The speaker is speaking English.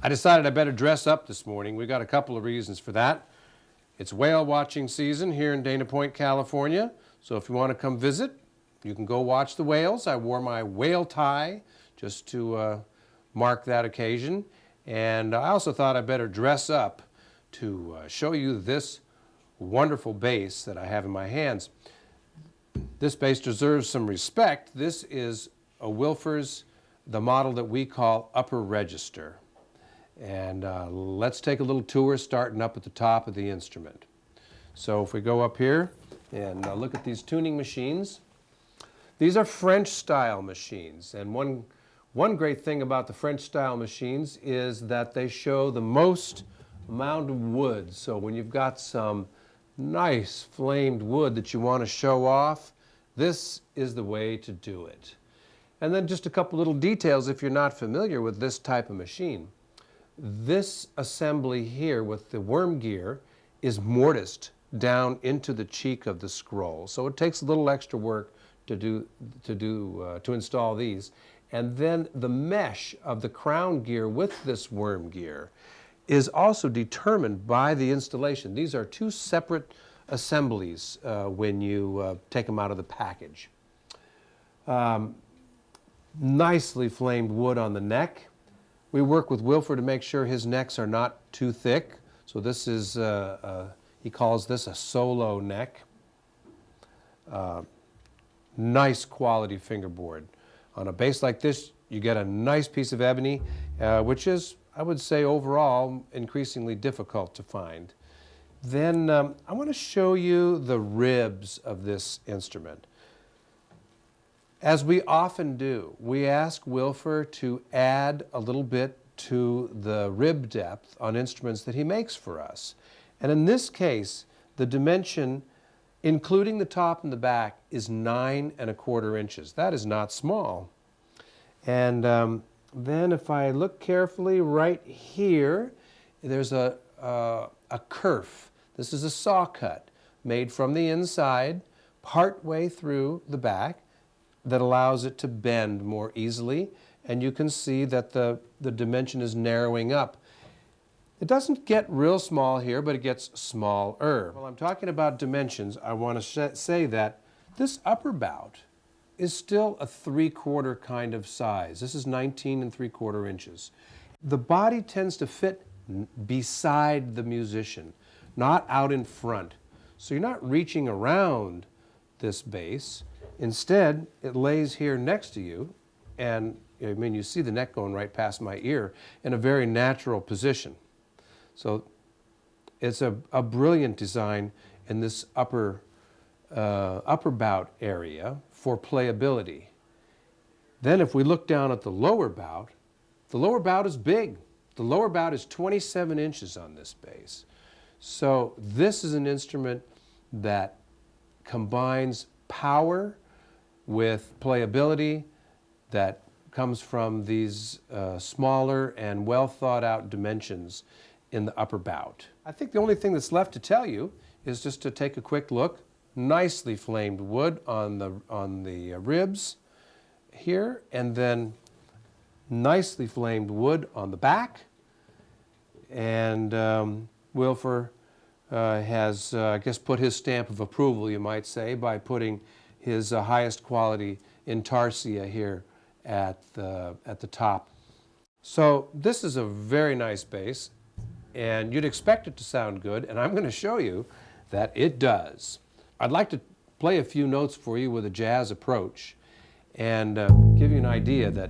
I decided I better dress up this morning. We've got a couple of reasons for that. It's whale watching season here in Dana Point, California. So if you want to come visit, you can go watch the whales. I wore my whale tie just to mark that occasion. And I also thought I better dress up to show you this wonderful bass that I have in my hands. This bass deserves some respect. This is a Wilfer's, the model that we call upper register. And let's take a little tour starting up at the top of the instrument. So if we go up here and look at these tuning machines, these are French style machines. And one great thing about the French style machines is that they show the most amount of wood. So when you've got some nice flamed wood that you want to show off, this is the way to do it. And then just a couple little details if you're not familiar with this type of machine. This assembly here with the worm gear is mortised down into the cheek of the scroll. So it takes a little extra work to install these. And then the mesh of the crown gear with this worm gear is also determined by the installation. These are two separate assemblies when you take them out of the package. Nicely flamed wood on the neck. We work with Wilfer to make sure his necks are not too thick. So this is, he calls this a solo neck. Nice quality fingerboard. On a bass like this, you get a nice piece of ebony, which is, I would say, overall, increasingly difficult to find. Then I want to show you the ribs of this instrument. As we often do, we ask Wilfer to add a little bit to the rib depth on instruments that he makes for us. And in this case, the dimension, including the top and the back, is 9 1/4 inches. That is not small. And then if I look carefully right here, there's a kerf. This is a saw cut made from the inside, part way through the back, that allows it to bend more easily, and you can see that the dimension is narrowing up. It doesn't get real small here, but it gets smaller. While I'm talking about dimensions, I want to say that this upper bout is still a 3/4 kind of size. This is 19 3/4 inches. The body tends to fit beside the musician, not out in front. So you're not reaching around this bass. Instead, it lays here next to you, and I mean, you see the neck going right past my ear in a very natural position. So it's a brilliant design in this upper bout area for playability. Then if we look down at the lower bout is big. The lower bout is 27 inches on this bass. So this is an instrument that combines power with playability that comes from these smaller and well thought out dimensions in the upper bout. I think the only thing that's left to tell you is just to take a quick look. Nicely flamed wood on the ribs here, and then nicely flamed wood on the back. And Wilfer has, I guess, put his stamp of approval, you might say, by putting his highest quality intarsia here at the top. So this is a very nice bass, and you'd expect it to sound good, and I'm going to show you that it does. I'd like to play a few notes for you with a jazz approach and give you an idea that